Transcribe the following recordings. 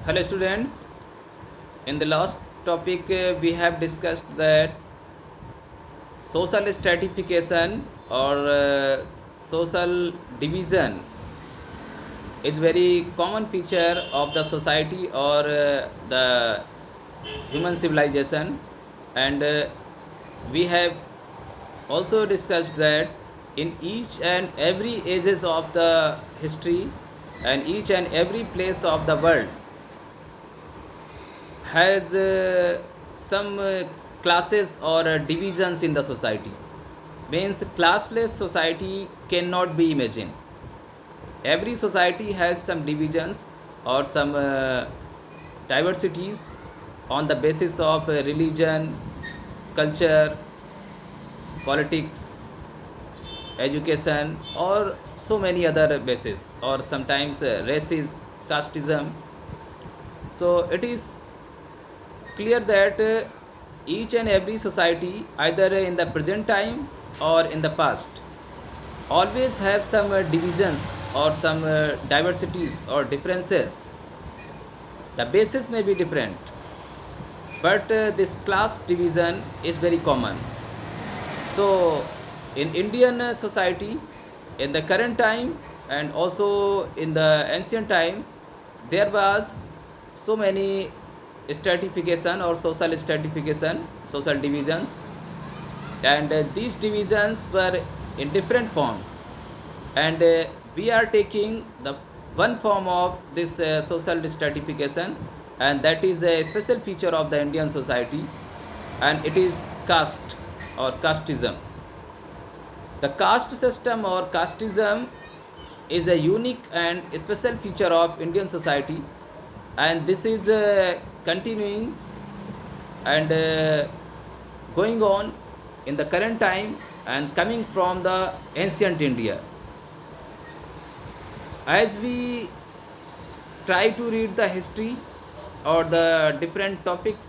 Hello students, in the last topic we have discussed that social stratification or social division is very common feature of the society or the human civilization, and we have also discussed that in each and every ages of the history and each and every place of the world has some classes or divisions in the societies. Means classless society cannot be imagined. Every society has some divisions or some diversities on the basis of religion, culture, politics, education, or so many other bases, or sometimes races, casteism. So it is clear that each and every society, either in the present time or in the past, always have some divisions or some diversities or differences. The basis may be different, but this class division is very common. So, in Indian society, in the current time and also in the ancient time, there was so many stratification or social stratification, social divisions, and these divisions were in different forms. And we are taking the one form of this social stratification, and that is a special feature of the Indian society, and it is caste or casteism. The caste system or casteism is a unique and special feature of Indian society, and this is continuing and going on in the current time and coming from the ancient India. As we try to read the history or the different topics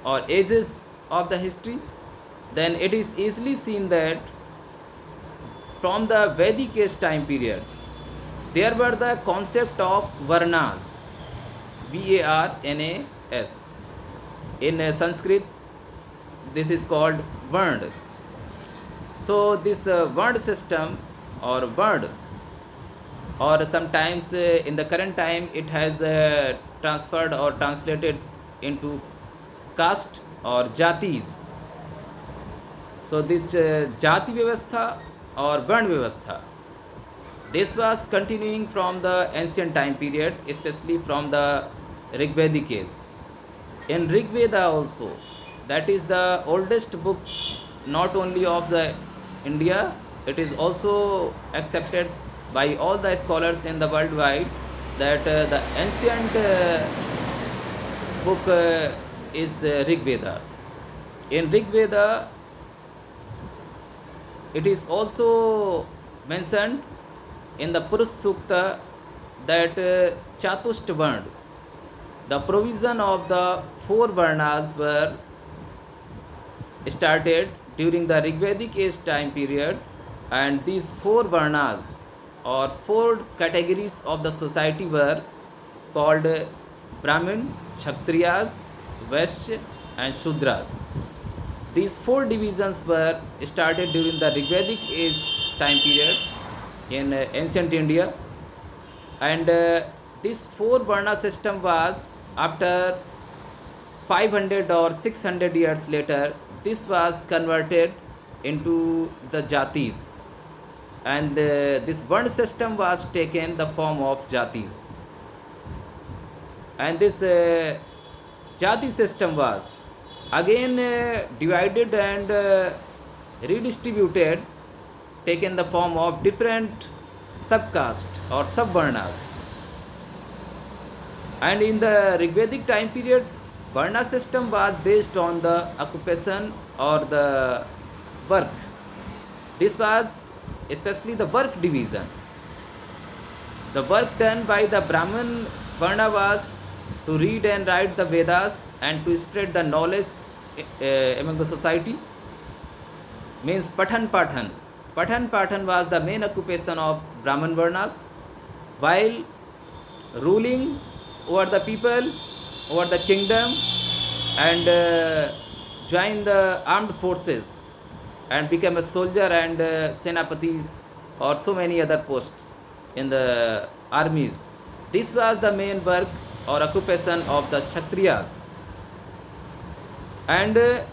or ages of the history, then it is easily seen that from the Vedic age time period, there were the concept of Varnas, Varnas. In Sanskrit, this is called Vard. So this word system or word, or sometimes in the current time it has transferred or translated into caste or jatis. So this jati vyavastha or Varn vyavastha, this was continuing from the ancient time period, especially from the Rigvedic age. In Rig Veda also, that is the oldest book not only of the India, it is also accepted by all the scholars in the worldwide that the ancient book is Rig Veda. In Rig Veda, it is also mentioned in the Purush Sukta that Chatusht Varna, the provision of the four Varnas were started during the Rigvedic age time period, and these four Varnas or four categories of the society were called Brahmin, Kshatriyas, Vaishya, and Shudras. These four divisions were started during the Rigvedic age time period in ancient India, and this four Varna system was after 500 or 600 years later, this was converted into the jatis, and this Varna system was taken the form of jatis, and this jati system was again divided and redistributed, taken the form of different subcaste or subvarnas. And in the Rigvedic time period, Varna system was based on the occupation or the work. This was especially the work division. The work done by the Brahmin Varna was to read and write the Vedas and to spread the knowledge among the society. Means Pathan Pathan. Pathan Pathan was the main occupation of Brahmin Varnas, while ruling over the people, over the kingdom, and join the armed forces and become a soldier and senapatis or so many other posts in the armies. This was the main work or occupation of the Kshatriyas. And to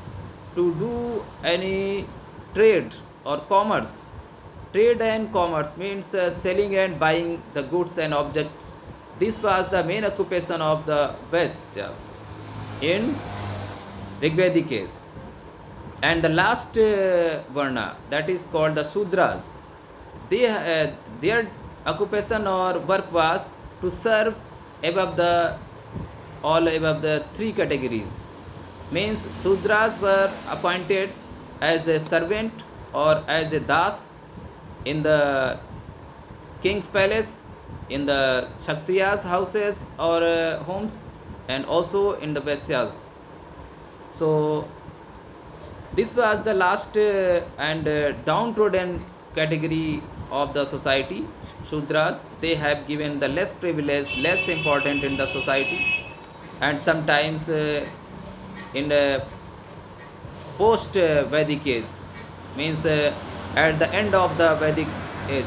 do any trade or commerce, trade and commerce means selling and buying the goods and objects. This was the main occupation of the Vaishya in Rigvedic age. And the last Varna, that is called the Sudras, their occupation or work was to serve above the all above the three categories. Means Sudras were appointed as a servant or as a das in the king's palace, in the Kshatriyas' houses or homes, and also in the Vaisyas. So this was the last and downtrodden category of the society. Shudras, they have given the less privilege, less important in the society, and sometimes in the post Vedic age, means at the end of the Vedic age,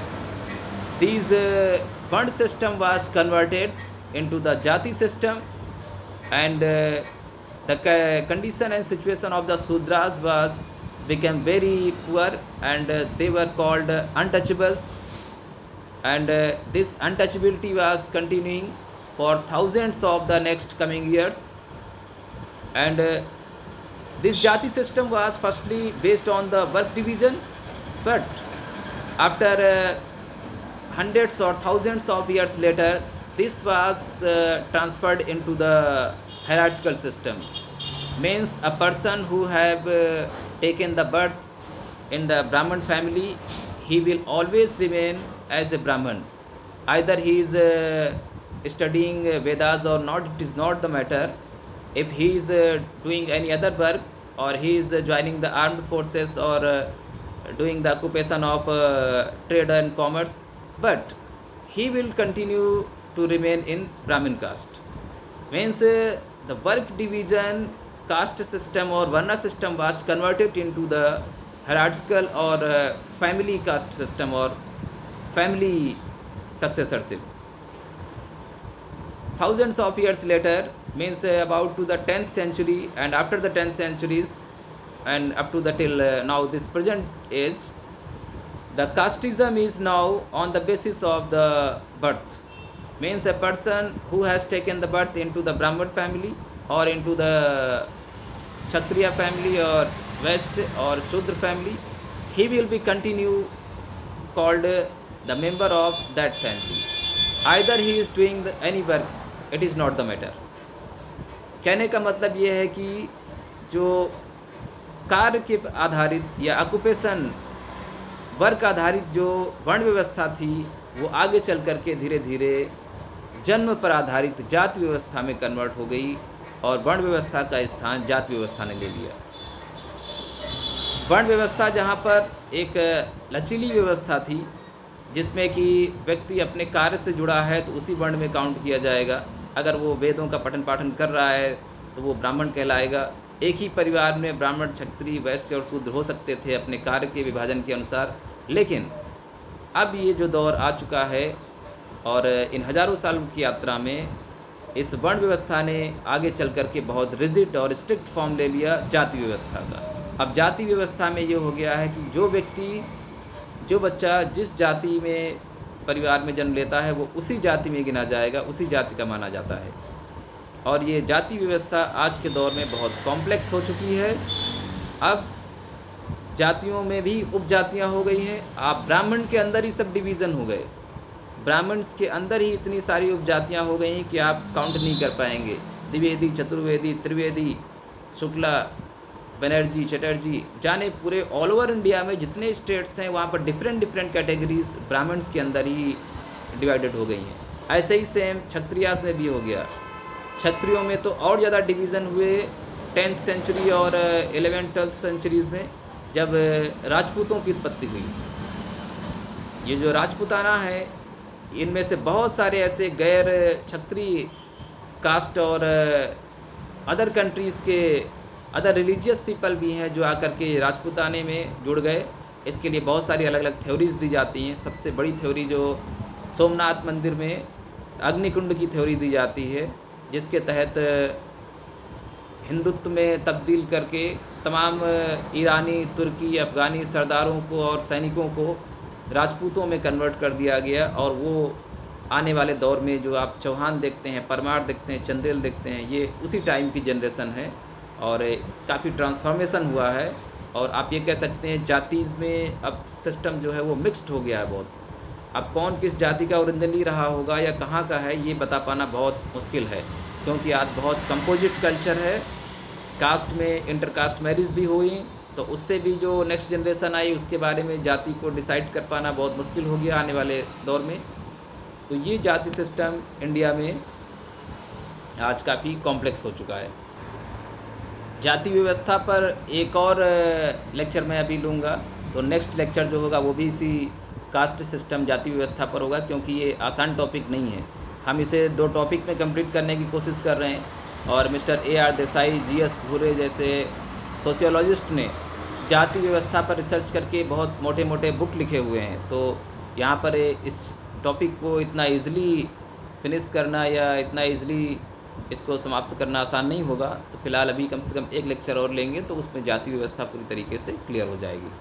these Vand system was converted into the Jati system, and the condition and situation of the Sudras was became very poor, and they were called untouchables, and this untouchability was continuing for thousands of the next coming years. And this Jati system was firstly based on the work division, but after hundreds or thousands of years later, this was transferred into the hierarchical system. Means a person who have taken the birth in the Brahman family, he will always remain as a Brahman. Either he is studying Vedas or not, it is not the matter. If he is doing any other work, or he is joining the armed forces, or doing the occupation of trade and commerce, but he will continue to remain in Brahmin caste. Means the work division caste system or Varna system was converted into the hierarchical or family caste system or family successorship. Thousands of years later, means about to the 10th century, and after the 10th centuries and up to the till now this present age, the casteism is now on the basis of the birth. Means a person who has taken the birth into the Brahman family or into the Kshatriya family or Vaishya or Shudra family, he will be continue called the member of that family. Either he is doing any work, it is not the matter. कहने का मतलब ये है कि जो कार्य के आधारित या ऑक्यूपेशन वर्क आधारित जो वर्ण व्यवस्था थी, वो आगे चल कर के धीरे धीरे जन्म पर आधारित जाति व्यवस्था में कन्वर्ट हो गई, और वर्ण व्यवस्था का स्थान जाति व्यवस्था ने ले लिया। वर्ण व्यवस्था जहाँ पर एक लचीली व्यवस्था थी, जिसमें कि व्यक्ति अपने कार्य से जुड़ा है तो उसी वर्ण में काउंट किया जाएगा। अगर वो वेदों का पठन पाठन कर रहा है तो वो ब्राह्मण कहलाएगा। एक ही परिवार में ब्राह्मण, क्षत्रिय, वैश्य और शूद्र हो सकते थे अपने कार्य के विभाजन के अनुसार। लेकिन अब ये जो दौर आ चुका है, और इन हज़ारों सालों की यात्रा में इस वर्ण व्यवस्था ने आगे चल कर के बहुत रिजिड और स्ट्रिक्ट फॉर्म ले लिया जाति व्यवस्था का। अब जाति व्यवस्था में ये हो गया है कि जो व्यक्ति, जो बच्चा जिस जाति में परिवार में जन्म लेता है, वो उसी जाति में गिना जाएगा, उसी जाति का माना जाता है। और ये जाति व्यवस्था आज के दौर में बहुत कॉम्प्लेक्स हो चुकी है। अब जातियों में भी उपजातियाँ हो गई हैं। आप ब्राह्मण के अंदर ही सब डिवीज़न हो गए, ब्राह्मण्स के अंदर ही इतनी सारी उपजातियाँ हो गई हैं कि आप काउंट नहीं कर पाएंगे। द्विवेदी, चतुर्वेदी, त्रिवेदी, शुक्ला, बनर्जी, चटर्जी, जाने पूरे ऑल ओवर इंडिया में जितने स्टेट्स हैं वहाँ पर डिफरेंट कैटेगरीज ब्राह्मण्स के अंदर ही डिवाइडेड हो गई हैं। ऐसे ही सेम क्षत्रियास में भी हो गया। क्षत्रियों में तो और ज़्यादा डिवीज़न हुए 10th सेंचुरी और 11th-12th सेंचुरीज़ में, जब राजपूतों की उत्पत्ति हुई। ये जो राजपूताना है, इनमें से बहुत सारे ऐसे गैर क्षत्रिय कास्ट और अदर कंट्रीज़ के अदर रिलीजियस पीपल भी हैं जो आकर के राजपूताने में जुड़ गए। इसके लिए बहुत सारी अलग अलग थ्योरीज़ दी जाती हैं। सबसे बड़ी थ्योरी जो सोमनाथ मंदिर में अग्निकुंड की थ्योरी दी जाती है, जिसके तहत हिंदुत्व में तब्दील करके तमाम ईरानी, तुर्की, अफ़गानी सरदारों को और सैनिकों को राजपूतों में कन्वर्ट कर दिया गया। और वो आने वाले दौर में जो आप चौहान देखते हैं, परमार देखते हैं, चंदेल देखते हैं, ये उसी टाइम की जनरेशन है और काफ़ी ट्रांसफॉर्मेशन हुआ है। और आप ये कह सकते हैं जातीज़ में अब सिस्टम जो है वो मिक्स्ड हो गया है बहुत। अब कौन किस जाति का ओरिजिनली रहा होगा या कहाँ का है, ये बता पाना बहुत मुश्किल है, क्योंकि आज बहुत कंपोजिट कल्चर है। कास्ट में इंटरकास्ट मैरिज भी हुई, तो उससे भी जो नेक्स्ट जनरेशन आई उसके बारे में जाति को डिसाइड कर पाना बहुत मुश्किल हो गया आने वाले दौर में। तो ये जाति सिस्टम इंडिया में आज काफ़ी कॉम्प्लेक्स हो चुका है। जाति व्यवस्था पर एक और लेक्चर मैं अभी लूँगा, तो नेक्स्ट लेक्चर जो होगा वो भी इसी कास्ट सिस्टम जाति व्यवस्था पर होगा, क्योंकि ये आसान टॉपिक नहीं है। हम इसे 2 टॉपिक में कंप्लीट करने की कोशिश कर रहे हैं और मिस्टर AR देसाई, GS भूरे जैसे सोशियोलॉजिस्ट ने जाति व्यवस्था पर रिसर्च करके बहुत मोटे मोटे बुक लिखे हुए हैं। तो यहाँ पर इस टॉपिक को इतना ईज़िली फिनिश करना या इतना ईज़िली इसको समाप्त करना आसान नहीं होगा। तो फिलहाल अभी कम से कम एक लेक्चर और लेंगे तो उसमें जाति व्यवस्था पूरी तरीके से क्लियर हो जाएगी।